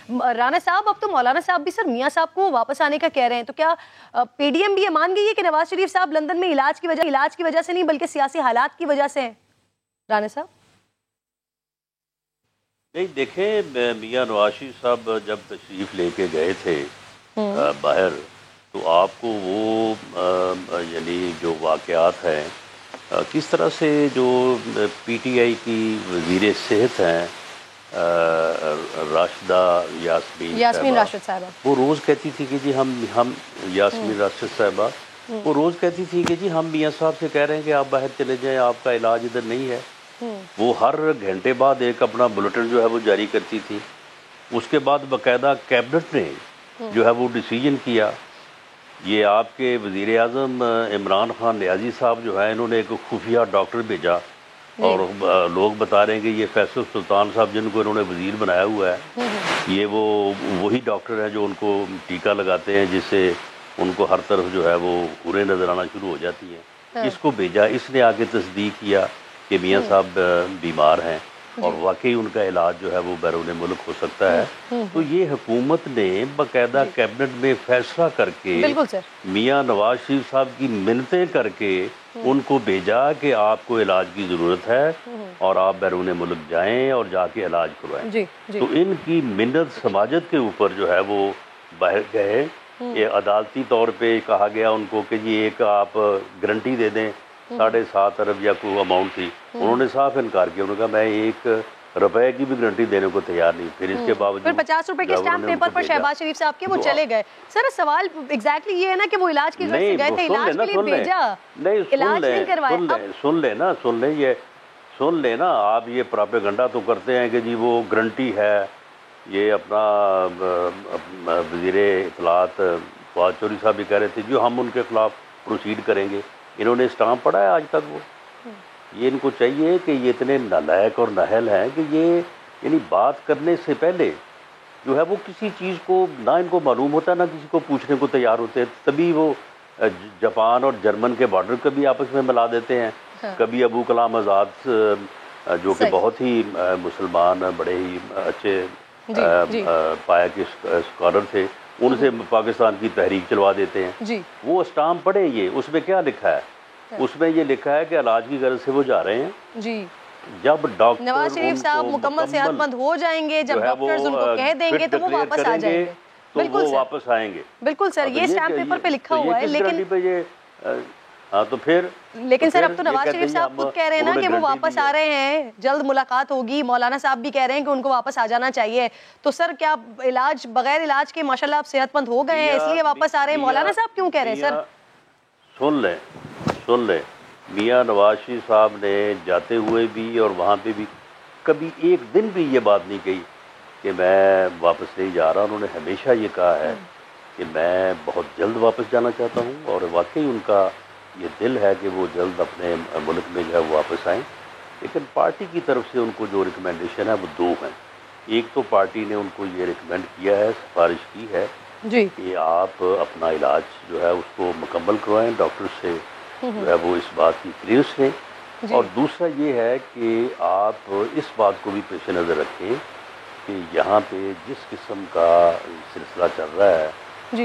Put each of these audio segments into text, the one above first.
राना साहब, अब तो मौलाना साहब भी सर मियां साहब को वापस आने का कह रहे हैं, तो क्या पीडीएम भी ये मान गई है कि नवाज शरीफ साहब लंदन में इलाज की वजह से नहीं बल्कि सियासी हालात की वजह से हैं? राना साहब नहीं, देखें, मियां नवाज शरीफ साहब जब तशरीफ़ लेके गए थे बाहर, तो आपको वो यानी जो वाक़यात हैं, किस तरह से जो पीटीआई की वज़ीर सेहत हैं राशिदा यास्मीन राशिद साहबा, वो रोज़ कहती थी कि जी हम यास्मीन राशिद साहबा वो रोज़ कहती थी कि जी हम मियां साहब से कह रहे हैं कि आप बाहर चले जाएं, आपका इलाज इधर नहीं है। वो हर घंटे बाद एक अपना बुलेटिन जो है वो जारी करती थी। उसके बाद बाकायदा कैबिनेट ने जो है वो डिसीजन किया। ये आपके वज़ीर आज़म इमरान खान नियाज़ी साहब जो है, इन्होंने एक खुफिया डॉक्टर भेजा और लोग बता रहे हैं कि ये फैसल सुल्तान साहब जिनको इन्होंने वज़ीर बनाया हुआ है, ये वो वही डॉक्टर हैं जो उनको टीका लगाते हैं जिससे उनको हर तरफ जो है वो हुरें नज़र आना शुरू हो जाती हैं। इसको भेजा, इसने आगे तस्दीक किया कि मियां साहब बीमार हैं और वाकई उनका इलाज जो है वो बैरून मुल्क हो सकता है। तो ये हुकूमत ने बाकायदा कैबिनेट में फैसला करके मियां नवाज शरीफ साहब की मिन्नतें करके उनको भेजा कि आपको इलाज की ज़रूरत है और आप बैरून मुल्क जाएं और जाके इलाज करवाएं। तो इनकी मिन्नत समाजत के ऊपर जो है वो बाहर गए। ये अदालती तौर पे कहा गया उनको कि जी एक आप गारंटी दे दें, 7.5 अरब या कोई अमाउंट थी। उन्होंने साफ इनकार किया, उन्होंने कहा मैं 1 रुपए की भी गारंटी देने को तैयार नहीं। फिर इसके बावजूद 50 रुपए के स्टैम्प पेपर पर शहबाज शरीफ साहब के वो चले गए। सर सवाल एग्जैक्टली ये है ना कि वो इलाज की जरूरत से गए थे, इलाज के लिए भेजा, इलाज नहीं करवाया। सुन ले ना आप, ये प्रोपेगेंडा तो करते हैं कि जी वो गारंटी है। ये अपना वज़ीर इत्तलात फवाद चौधरी साहब भी कह रहे थे जो हम उनके खिलाफ प्रोसीड करेंगे। इन्होंने स्टाम्प पढ़ा है आज तक वो। ये इनको चाहिए कि ये इतने नालायक और नाहल हैं कि ये यानी बात करने से पहले जो है वो किसी चीज़ को ना इनको मालूम होता है ना किसी को पूछने को तैयार होते हैं। तभी वो जापान और जर्मन के बॉर्डर को भी आपस में मिला देते हैं। कभी अबू कलाम आज़ाद जो कि बहुत ही मुसलमान बड़े ही अच्छे पाया के स्कॉलर थे, उनसे पाकिस्तान की तहरीक चलवा देते हैं। वो स्टाम्प पढ़े, ये उसमें क्या लिखा है? उसमें ये लिखा है कि इलाज की गरज से वो जा रहे हैं जी। जब डॉक्टर नवाज शरीफ साहब मुकम्मल सेहतमंद हो जाएंगे, जब डॉक्टर्स उनको कह देंगे तो वो वापस आ जाएंगे, तो वो वापस आएंगे। बिल्कुल सर, ये स्टैम्प पेपर पे लिखा हुआ है। लेकिन हाँ तो फिर लेकिन सर अब तो नवाज शरीफ साहब खुद कह रहे हैं ना कि वो वापस आ रहे हैं, जल्द मुलाकात होगी। मौलाना साहब भी कह रहे हैं कि उनको वापस आ जाना चाहिए। तो सर क्या इलाज बगैर इलाज के माशाल्लाह आप सेहतमंद हो गए हैं इसलिए वापस आ रहे हैं? मौलाना साहब क्यों कह रहे हैं सर? सुन ले, मियां नवाज शरीफ साहब ने जाते हुए भी और वहाँ पे भी कभी एक दिन भी ये बात नहीं कही कि मैं वापस नहीं जा रहा। उन्होंने हमेशा ये कहा है कि मैं बहुत जल्द वापस जाना चाहता हूँ और वाकई उनका ये दिल है कि वो जल्द अपने मुल्क में जो है वो वापस आएँ। लेकिन पार्टी की तरफ से उनको जो रिकमेंडेशन है वो 2 हैं। एक तो पार्टी ने उनको ये रिकमेंड किया है, सिफारिश की है कि आप अपना इलाज जो है उसको मुकम्मल करवाएं, डॉक्टर से जो है वो इस बात की क्लियरेंस लें। और दूसरा ये है कि आप इस बात को भी पेश नज़र रखें कि यहाँ पे जिस किस्म का सिलसिला चल रहा है,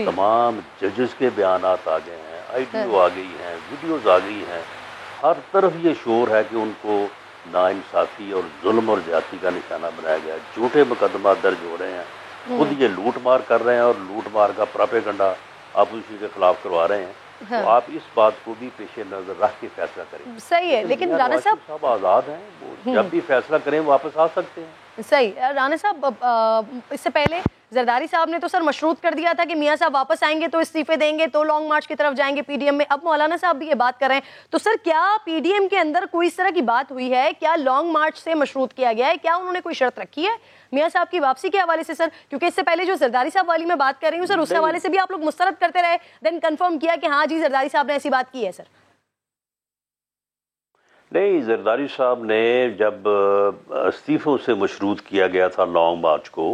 तमाम जजेस के बयान आ गए हैं, आईडियो आ गई हैं, वीडियोस आ गई हैं, हर तरफ ये शोर है कि उनको नाइंसाफ़ी और जुल्म और ज़्यादती का निशाना बनाया गया है। झूठे मुकदमा दर्ज हो रहे हैं, खुद ये लूट मार कर रहे हैं और लूट मार का प्रोपेगेंडा आप उसी के खिलाफ करवा रहे हैं। तो आप इस बात को भी पेश नज़र रख के फैसला करें। सही है, लेकिन राना साहब आज़ाद हैं, वो जब भी फैसला करें वापस आ सकते हैं। सही राना साहब, इससे पहले जरदारी साहब ने तो सर मशरूत कर दिया था कि मियां साहब वापस आएंगे तो इस्तीफे देंगे तो लॉन्ग मार्च की तरफ जाएंगे पीडीएम में। अब मौलाना साहब भी ये बात कर रहे हैं, तो सर क्या पीडीएम के अंदर कोई इस तरह की बात हुई है? क्या लॉन्ग मार्च से मशरूत किया गया है? क्या उन्होंने कोई शर्त रखी है मियां साहब की वापसी के हवाले से सर? क्योंकि इससे पहले जो जरदारी साहब वाली मैं बात कर रही हूँ सर, उस हवाले से भी आप लोग मुस्तरद करते रहे, देन कंफर्म किया कि हाँ जी जरदारी साहब ने ऐसी बात की है सर। नहीं, जरदारी साहब ने जब इस्तीफों से मशरूत किया गया था लॉन्ग मार्च को,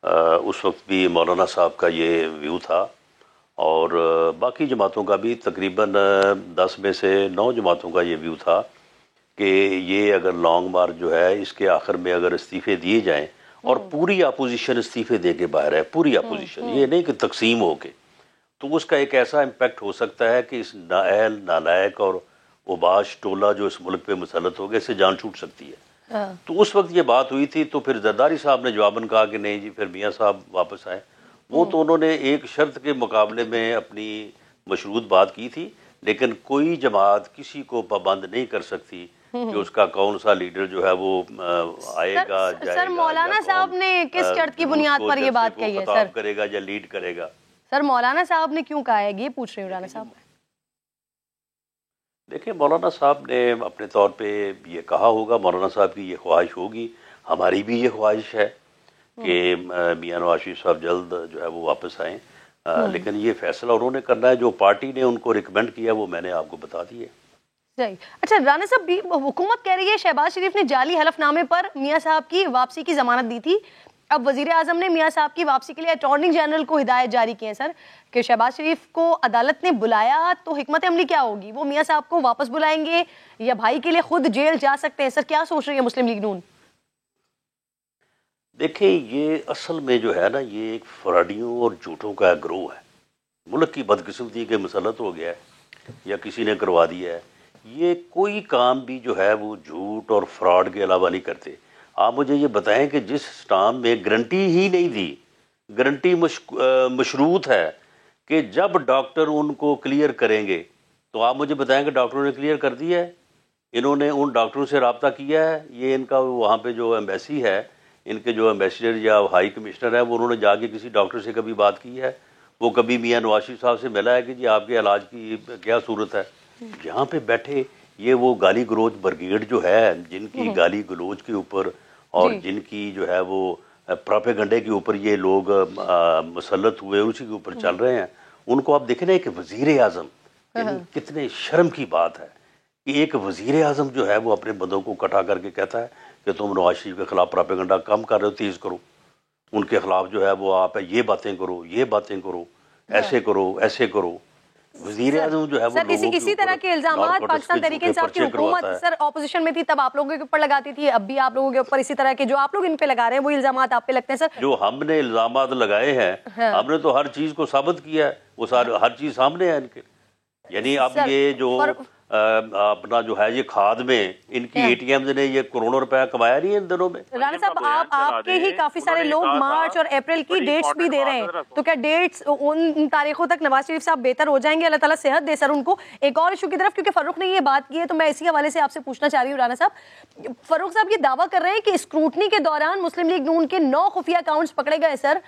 उस वक्त भी मौलाना साहब का ये व्यू था और बाकी जमातों का भी तकरीबन 10 में से 9 जमातों का ये व्यू था कि ये अगर लॉन्ग मार्च जो है इसके आखिर में अगर इस्तीफ़े दिए जाएं और पूरी अपोजिशन इस्तीफे दे के बाहर है, पूरी अपोजिशन, ये नहीं कि तकसीम हो के। तो उसका एक ऐसा इम्पैक्ट हो सकता है कि इस नाअहल, नालायक और उबाश टोला जो इस मुल्क पे मुसलत हो गया, इससे जान छूट सकती है। तो उस वक्त ये बात हुई थी, तो फिर जरदारी साहब ने जवाबन कहा कि नहीं जी, फिर मियाँ साहब वापस आए। वो तो उन्होंने एक शर्त के मुकाबले में अपनी मशरूत बात की थी, लेकिन कोई जमात किसी को पाबंद नहीं कर सकती कि उसका कौन सा लीडर जो है वो आएगा, जाएगा। सर मौलाना साहब ने किस शर्त की बुनियाद पर ये बात कही है सर? करेगा या लीड करेगा? सर मौलाना साहब ने क्यों कहा है, ये पूछ रहे हैं राना साहब। देखिए, मौलाना साहब ने अपने तौर पे ये कहा होगा, मौलाना साहब की ये ख्वाहिश होगी, हमारी भी ये ख्वाहिश है कि मियां नवाज शरीफ साहब जल्द जो है वो वापस आएँ। लेकिन ये फैसला उन्होंने करना है, जो पार्टी ने उनको रिकमेंड किया वो मैंने आपको बता दी है। अच्छा राना साहब, हुकूमत कह रही है शहबाज शरीफ ने जाली हलफनामे पर मियां साहब की वापसी की जमानत दी थी। अब वजीर आजम ने मियां साहब की वापसी के लिए अटॉर्नी जनरल को हिदायत जारी की है सर कि शहबाज शरीफ को अदालत ने बुलाया तो हिकमत अमली क्या होगी? वो मियां साहब को वापस बुलाएंगे या भाई के लिए खुद जेल जा सकते हैं? सर क्या सोच रही है मुस्लिम लीग नून? देखिए, ये असल में जो है ना, ये एक फ्रॉडियों और झूठों का ग्रोह है। मुल्क की बदकिस्मती के मुसलत हो गया है या किसी ने करवा दिया है। ये कोई काम भी जो है वो झूठ और फ्रॉड के अलावा नहीं करते। आप मुझे ये बताएं कि जिस स्टाम्प में गारंटी ही नहीं थी, गारंटी मशरूत है कि जब डॉक्टर उनको क्लियर करेंगे, तो आप मुझे बताएं कि डॉक्टरों ने क्लियर कर दिया है? इन्होंने उन डॉक्टरों से रब्ता किया है? ये इनका वहाँ पे जो एम्बेसी है, इनके जो एम्बेसडर या हाई कमिश्नर है, वो उन्होंने जाके किसी डॉक्टर से कभी बात की है? वो कभी मियां नवाज शरीफ साहब से मिला है कि जी आपके इलाज की क्या सूरत है? यहाँ पे बैठे ये वो गाली गलोच ब्रिगेड जो है, जिनकी गाली गलोच के ऊपर और जिनकी जो है वो प्रोपेगंडे के ऊपर ये लोग मुसल्लत हुए, उसी के ऊपर चल रहे हैं, उनको आप देखें ना, एक वजीर आजम, कितने शर्म की बात है कि एक वजीर आजम जो है वो अपने बंदों को इकट्ठा करके कहता है कि तुम नवाज शरीफ के खिलाफ प्रोपेगंडा कम कर रहे हो, तेज करो, उनके खिलाफ जो है वो आप ये बातें करो, ये बातें करो, ऐसे करो, ऐसे करो। वज़ीर आज़म जो है वो सर इसी तरह के इल्जामात पाकिस्तान तहरीक इंसाफ की हुकूमत सर ऑपोजिशन में थी तब आप लोगों के ऊपर लगाती थी, अब भी आप लोगों के ऊपर इसी तरह के जो आप लोग इन पे लगा रहे हैं वो इल्जामात आप पे लगते हैं? सर जो हमने इल्जामात लगाए हैं, हमने तो हर चीज को साबित किया है, वो सारे हर चीज सामने है इनके। यानी अब ये जो अपना जो है ये खाद में इनकी एटीएम ने ये करोड़ों रुपया कमाया नहीं है इन दिनों में। राना साहब आपके ही काफी सारे लोग मार्च और अप्रैल की डेट्स भी दे रहे हैं, तो क्या डेट्स उन तारीखों तक नवाज शरीफ साहब बेहतर हो जाएंगे? अल्लाह ताला सेहत दे सर उनको। एक और इशू की तरफ, क्योंकि फर्रुख ने ये बात की है तो मैं इसी हवाले से आपसे पूछना चाह रही हूँ राना साहब, फर्रुख साहब ये दावा कर रहे हैं कि स्क्रूटनी के दौरान मुस्लिम लीग नून के 9 खुफिया अकाउंट्स पकड़े गए सर,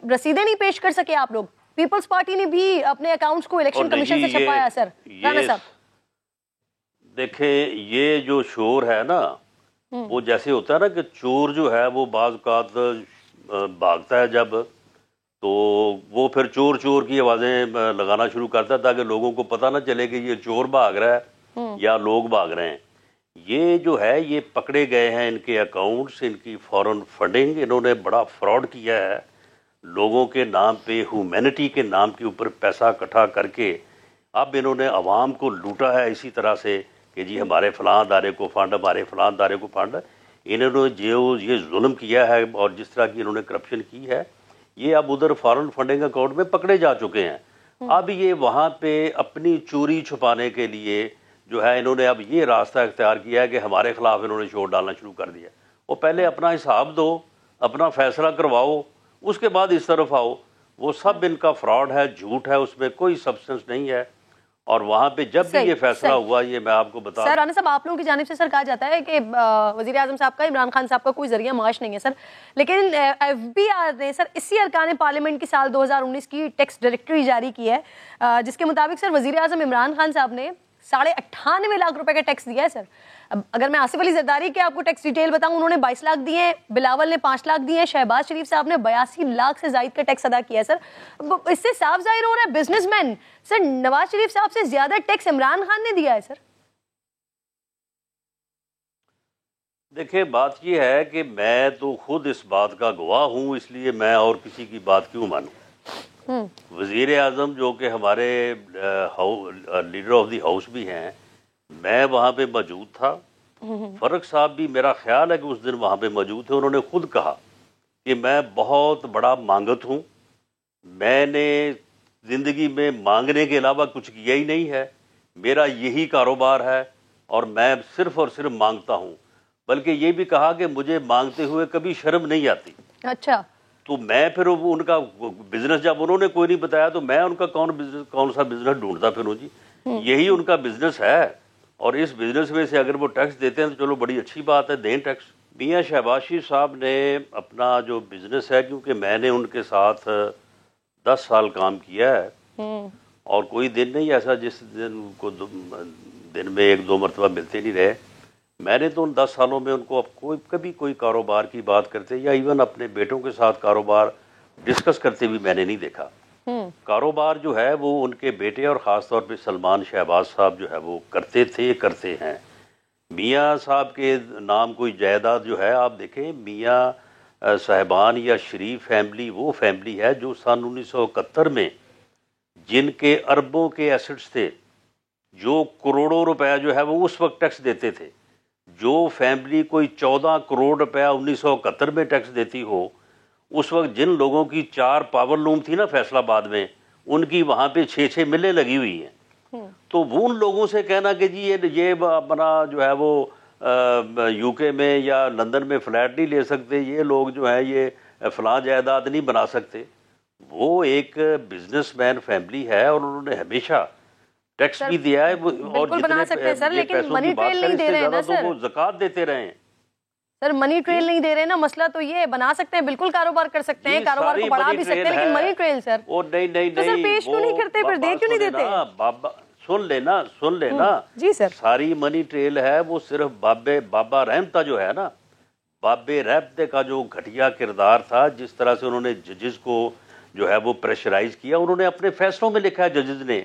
रसीदें नहीं पेश कर सके आप लोग। पीपल्स पार्टी ने भी अपने अकाउंट्स को इलेक्शन कमीशन से छपाया सर। राना साहब देखें, ये जो शोर है ना, वो जैसे होता है ना कि चोर जो है वो बाज़ औक़ात भागता है जब, तो वो फिर चोर चोर की आवाज़ें लगाना शुरू करता है ताकि लोगों को पता ना चले कि ये चोर भाग रहा है या लोग भाग रहे हैं। ये जो है ये पकड़े गए हैं इनके अकाउंट्स, इनकी फॉरेन फंडिंग, इन्होंने बड़ा फ्रॉड किया है लोगों के नाम पे, ह्यूमैनिटी के नाम के ऊपर पैसा इकट्ठा करके अब इन्होंने अवाम को लूटा है इसी तरह से कि जी हमारे फलां अदारे को फंड, हमारे फलां अदारे को फंड। इन्होंने जो ये जुल्म किया है और जिस तरह की इन्होंने करप्शन की है, ये अब उधर फॉरेन फंडिंग अकाउंट में पकड़े जा चुके हैं। अब ये वहाँ पे अपनी चोरी छुपाने के लिए जो है इन्होंने अब ये रास्ता इख्तियार किया है कि हमारे खिलाफ इन्होंने शोर डालना शुरू कर दिया। वो पहले अपना हिसाब दो, अपना फैसला करवाओ, उसके बाद इस तरफ आओ। वो सब इनका फ्रॉड है, झूठ है, उसमें कोई सब्सटेंस नहीं है। और वहां पे जब भी ये फैसला हुआ, ये मैं आपको बता सर राना साहब आप लोगों की जानिब से सर कहा जाता है कि वजीर आजम साहब का, इमरान खान साहब का कोई जरिया माश नहीं है सर, लेकिन FBI ने सर इसी अरकान पार्लियामेंट की साल 2019 की टैक्स डायरेक्टरी जारी की है, जिसके मुताबिक सर वजीर आजम इमरान खान साहब ने 98.5 लाख रुपए का टैक्स दिया है सर। अब अगर मैं आसिफ अली जरदारी के आपको टैक्स डिटेल बताऊं, उन्होंने 22 लाख दिए हैं, बिलावल ने 5 लाख दिए हैं, शहबाज शरीफ साहब ने 82 लाख से जायद का टैक्स अदा किया है सर। इससे साफ जाहिर हो रहा है बिजनेसमैन सर नवाज शरीफ साहब से ज्यादा टैक्स इमरान खान ने दिया है सर। देखिए, बात यह है कि मैं तो खुद इस बात का गवाह हूं, इसलिए मैं और किसी की बात क्यों मानूं। वजीर आजम जो कि हमारे लीडर ऑफ द हाउस भी हैं, मैं वहाँ पे मौजूद था। फर्रुख साहब भी मेरा ख्याल है कि उस दिन वहाँ पे मौजूद थे। उन्होंने खुद कहा कि मैं बहुत बड़ा मांगत हूँ, मैंने ज़िंदगी में मांगने के अलावा कुछ किया ही नहीं है, मेरा यही कारोबार है और मैं सिर्फ और सिर्फ मांगता हूँ। बल्कि ये भी कहा कि मुझे मांगते हुए कभी शर्म नहीं आती। अच्छा। तो मैं फिर उनका बिजनेस जब उन्होंने कोई नहीं बताया तो मैं उनका कौन सा बिजनेस ढूंढता फिरूं जी। यही उनका बिजनेस है और इस बिजनेस में से अगर वो टैक्स देते हैं तो चलो बड़ी अच्छी बात है, दें टैक्स। मियां शहबाशी साहब ने अपना जो बिजनेस है, क्योंकि मैंने उनके साथ 10 साल काम किया है और कोई दिन नहीं ऐसा जिस दिन को दिन में 1-2 मरतबा मिलते नहीं रहे। मैंने तो उन 10 सालों में उनको अब कभी कोई कारोबार की बात करते या इवन अपने बेटों के साथ कारोबार डिस्कस करते भी मैंने नहीं देखा। कारोबार जो है वो उनके बेटे और ख़ास तौर पे सलमान शहबाज साहब जो है वो करते थे, करते हैं। मियाँ साहब के नाम कोई जायदाद जो है, आप देखें मियाँ साहबान या शरीफ फैमिली वो फैमिली है जो सन 1971 में जिनके अरबों के एसेट्स थे, जो करोड़ों रुपया जो है वो उस वक्त टैक्स देते थे। जो फैमिली कोई 14 करोड़ रुपया 1971 में टैक्स देती हो, उस वक्त जिन लोगों की 4 पावर लूम थी ना फैसलाबाद में, उनकी वहाँ पे 6-6 मिलें लगी हुई हैं। तो वो उन लोगों से कहना कि जी ये अपना जो है वो यूके में या लंदन में फ्लैट नहीं ले सकते, ये लोग जो है ये फलां जायदाद नहीं बना सकते। वो एक बिजनेसमैन फैमिली है और उन्होंने हमेशा टैक्स भी दिया है और बना सकते हैं सर, लेकिन मनी ट्रेल नहीं दे रहे हैं ना सर। तो वो ज़कात देते रहे हैं सर, मनी ट्रेल नहीं दे रहे ना, मसला तो ये है। बना सकते हैं, बिल्कुल कारोबार कर सकते हैं, कारोबार को बढ़ा भी सकते हैं, लेकिन मनी ट्रेल सर वो नहीं तो सर पेश क्यों नहीं करते, फिर दे क्यों नहीं देते? बाबा सुन लेना जी सर। सारी मनी ट्रेल है वो सिर्फ बाबा रहमता जो है ना, बाबे रहमते का जो घटिया किरदार था, जिस तरह से उन्होंने जजेस को जो है वो प्रेशराइज किया। उन्होंने अपने फैसलों में लिखा है जजेस ने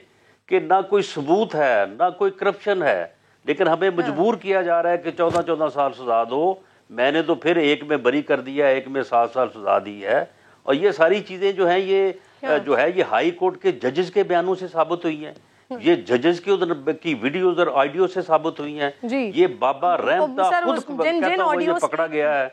कि ना कोई सबूत है ना कोई करप्शन है, लेकिन हमें मजबूर किया जा रहा है कि 14-14 साल सजा दो। मैंने तो फिर एक में बरी कर दिया, एक में 7 साल सजा दी है। और ये सारी चीज़ें जो हैं ये जो है ये हाई कोर्ट के जजेस के बयानों से साबित हुई हैं, ये जजेस के उधर की वीडियोज और ऑडियो से साबित हुई हैं। ये बाबा रहमता खुद कहता है, मुझे पकड़ा गया है।